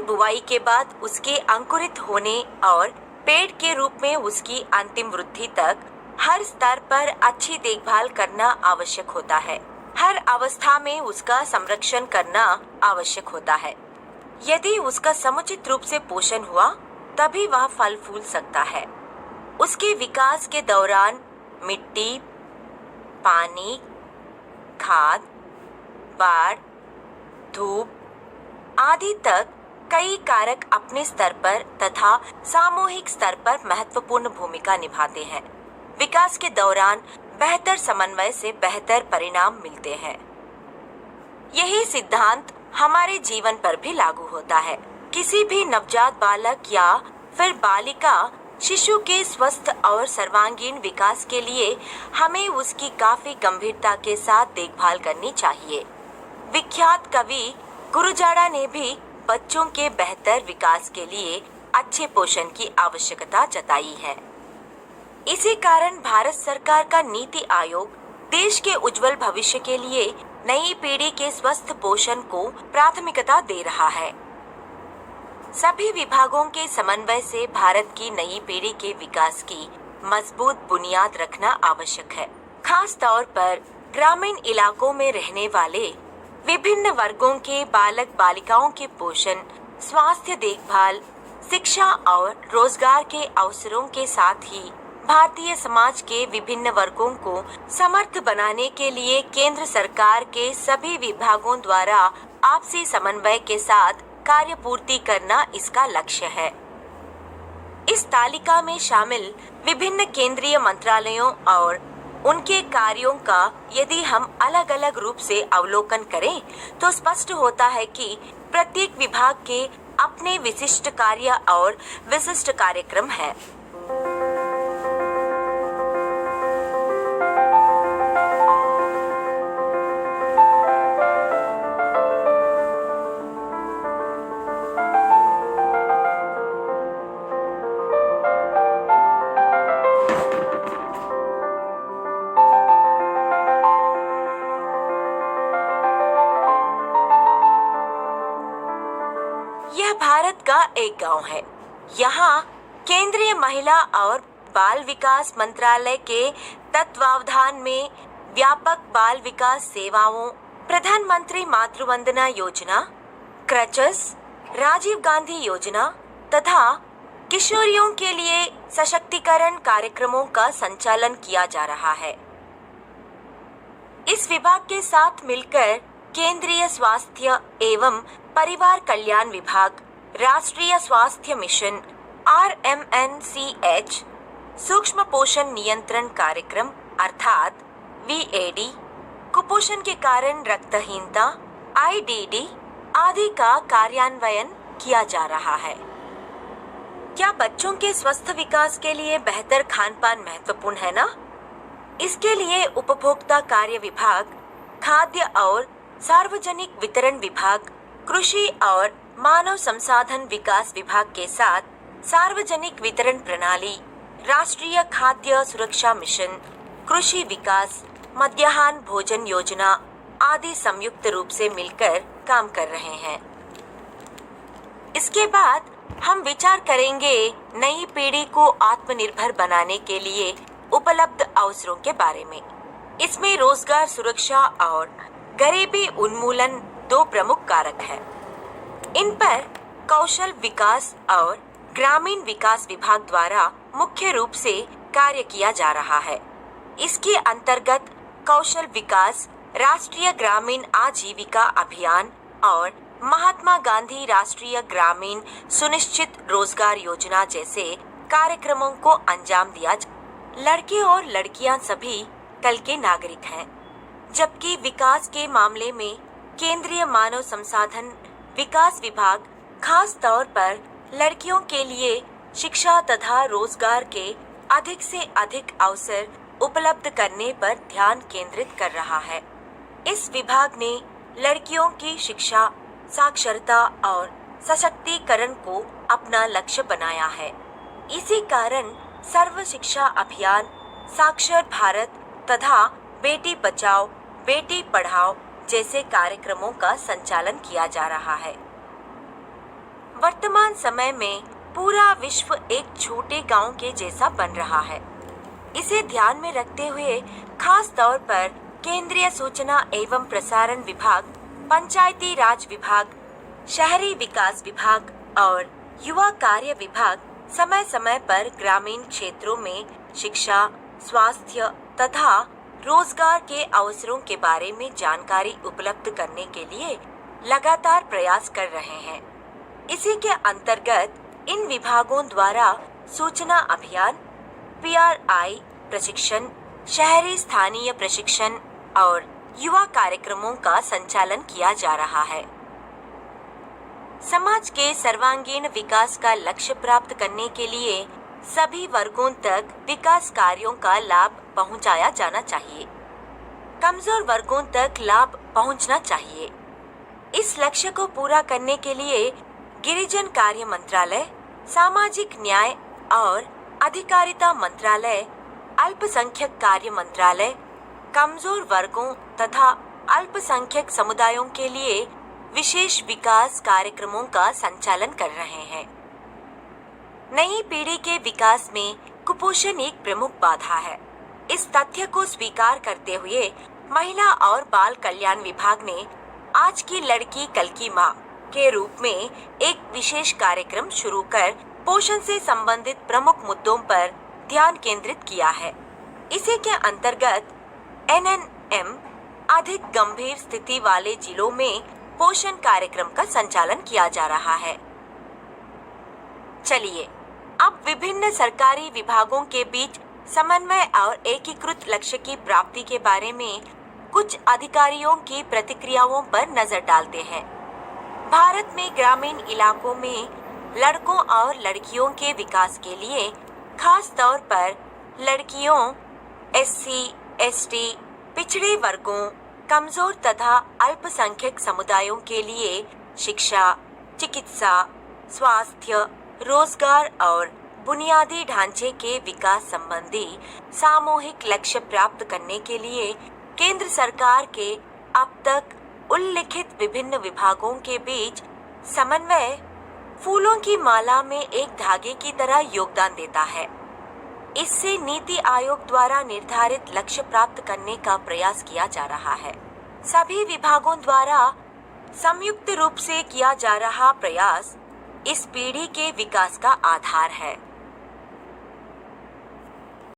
बुआई के बाद उसके अंकुरित होने और पेड़ के रूप में उसकी अंतिम वृद्धि तक हर स्तर पर अच्छी देखभाल करना आवश्यक होता है। हर अवस्था में उसका संरक्षण करना आवश्यक होता है। यदि उसका समुचित रूप से पोषण हुआ तभी वह फल फूल सकता है। उसके विकास के दौरान मिट्टी, पानी, खाद, बाढ़, धूप आदि तक कई कारक अपने स्तर पर तथा सामूहिक स्तर पर महत्वपूर्ण भूमिका निभाते हैं। विकास के दौरान बेहतर समन्वय से बेहतर परिणाम मिलते हैं। यही सिद्धांत हमारे जीवन पर भी लागू होता है। किसी भी नवजात बालक या फिर बालिका शिशु के स्वस्थ और सर्वांगीण विकास के लिए हमें उसकी काफी गंभीरता के साथ देखभाल करनी चाहिए। विख्यात कवि गुरुजाड़ा ने भी बच्चों के बेहतर विकास के लिए अच्छे पोषण की आवश्यकता जताई है। इसी कारण भारत सरकार का नीति आयोग देश के उज्जवल भविष्य के लिए नई पीढ़ी के स्वस्थ पोषण को प्राथमिकता दे रहा है। सभी विभागों के समन्वय से भारत की नई पीढ़ी के विकास की मजबूत बुनियाद रखना आवश्यक है। खास तौर पर ग्रामीण इलाकों में रहने वाले विभिन्न वर्गों के बालक बालिकाओं के पोषण, स्वास्थ्य देखभाल, शिक्षा और रोजगार के अवसरों के साथ ही भारतीय समाज के विभिन्न वर्गों को समर्थ बनाने के लिए केंद्र सरकार के सभी विभागों द्वारा आपसी समन्वय के साथ कार्य पूर्ति करना इसका लक्ष्य है। इस तालिका में शामिल विभिन्न केंद्रीय मंत्रालयों और उनके कार्यों का यदि हम अलग अलग रूप से अवलोकन करें तो स्पष्ट होता है कि प्रत्येक विभाग के अपने विशिष्ट कार्य और विशिष्ट कार्यक्रम हैं। यह भारत का एक गांव है। यहाँ केंद्रीय महिला और बाल विकास मंत्रालय के तत्वावधान में व्यापक बाल विकास सेवाओं, प्रधानमंत्री मातृ वंदना योजना, क्रचस, राजीव गांधी योजना तथा किशोरियों के लिए सशक्तिकरण कार्यक्रमों का संचालन किया जा रहा है। इस विभाग के साथ मिलकर केंद्रीय स्वास्थ्य एवं परिवार कल्याण विभाग, राष्ट्रीय स्वास्थ्य मिशन RMNCH, सूक्ष्म पोषण नियंत्रण कार्यक्रम अर्थात VAD, कुपोषण के कारण रक्तहीनता IDD आदि का कार्यान्वयन किया जा रहा है। क्या बच्चों के स्वस्थ विकास के लिए बेहतर खान-पान महत्वपूर्ण है ना? इसके लिए उपभोक्ता कार्य विभाग, खाद्य और सार्वजनिक वितरण विभाग, कृषि और मानव संसाधन विकास विभाग के साथ सार्वजनिक वितरण प्रणाली, राष्ट्रीय खाद्य सुरक्षा मिशन, कृषि विकास, मध्याह्न भोजन योजना आदि संयुक्त रूप से मिलकर काम कर रहे हैं। इसके बाद हम विचार करेंगे नई पीढ़ी को आत्मनिर्भर बनाने के लिए उपलब्ध अवसरों के बारे में। इसमें रोजगार सुरक्षा और गरीबी उन्मूलन दो प्रमुख कारक हैं। इन पर कौशल विकास और ग्रामीण विकास विभाग द्वारा मुख्य रूप से कार्य किया जा रहा है। इसके अंतर्गत कौशल विकास, राष्ट्रीय ग्रामीण आजीविका अभियान और महात्मा गांधी राष्ट्रीय ग्रामीण सुनिश्चित रोजगार योजना जैसे कार्यक्रमों को अंजाम दिया। लड़के और लड़कियां सभी कल के नागरिक हैं, जबकि विकास के मामले में केंद्रीय मानव संसाधन विकास विभाग खास तौर पर लड़कियों के लिए शिक्षा तथा रोजगार के अधिक से अधिक अवसर उपलब्ध करने पर ध्यान केंद्रित कर रहा है। इस विभाग ने लड़कियों की शिक्षा, साक्षरता और सशक्तिकरण को अपना लक्ष्य बनाया है। इसी कारण सर्व शिक्षा अभियान, साक्षर भारत तथा बेटी बचाओ बेटी पढ़ाओ जैसे कार्यक्रमों का संचालन किया जा रहा है। वर्तमान समय में पूरा विश्व एक छोटे गांव के जैसा बन रहा है। इसे ध्यान में रखते हुए खास तौर पर केंद्रीय सूचना एवं प्रसारण विभाग, पंचायती राज विभाग, शहरी विकास विभाग और युवा कार्य विभाग समय समय पर ग्रामीण क्षेत्रों में शिक्षा, स्वास्थ्य तथा रोजगार के अवसरों के बारे में जानकारी उपलब्ध करने के लिए लगातार प्रयास कर रहे हैं। इसी के अंतर्गत इन विभागों द्वारा सूचना अभियान, PRI प्रशिक्षण, शहरी स्थानीय प्रशिक्षण और युवा कार्यक्रमों का संचालन किया जा रहा है। समाज के सर्वांगीण विकास का लक्ष्य प्राप्त करने के लिए सभी वर्गों तक विकास कार्यों का लाभ पहुंचाया जाना चाहिए। कमजोर वर्गों तक लाभ पहुंचना चाहिए। इस लक्ष्य को पूरा करने के लिए गिरिजन कार्य मंत्रालय, सामाजिक न्याय और अधिकारिता मंत्रालय, अल्पसंख्यक कार्य मंत्रालय, कमजोर वर्गों तथा अल्पसंख्यक समुदायों के लिए विशेष विकास कार्यक्रमों का संचालन कर रहे हैं। नई पीढ़ी के विकास में कुपोषण एक प्रमुख बाधा है। इस तथ्य को स्वीकार करते हुए महिला और बाल कल्याण विभाग ने आज की लड़की कल की मां के रूप में एक विशेष कार्यक्रम शुरू कर पोषण से संबंधित प्रमुख मुद्दों पर ध्यान केंद्रित किया है। इसी के अंतर्गत NNM अधिक गंभीर स्थिति वाले जिलों में पोषण कार्यक्रम का संचालन किया जा रहा है। चलिए अब विभिन्न सरकारी विभागों के बीच समन्वय और एकीकृत लक्ष्य की प्राप्ति के बारे में कुछ अधिकारियों की प्रतिक्रियाओं पर नजर डालते हैं। भारत में ग्रामीण इलाकों में लड़कों और लड़कियों के विकास के लिए खास तौर पर लड़कियों, SC, ST, पिछड़े वर्गों, कमजोर तथा अल्पसंख्यक समुदायों के लिए शिक्षा, चिकित्सा, स्वास्थ्य, रोजगार और बुनियादी ढांचे के विकास संबंधी सामूहिक लक्ष्य प्राप्त करने के लिए केंद्र सरकार के अब तक उल्लिखित विभिन्न विभागों के बीच समन्वय फूलों की माला में एक धागे की तरह योगदान देता है। इससे नीति आयोग द्वारा निर्धारित लक्ष्य प्राप्त करने का प्रयास किया जा रहा है। सभी विभागों द्वारा संयुक्त रूप से किया जा रहा प्रयास इस पीढ़ी के विकास का आधार है।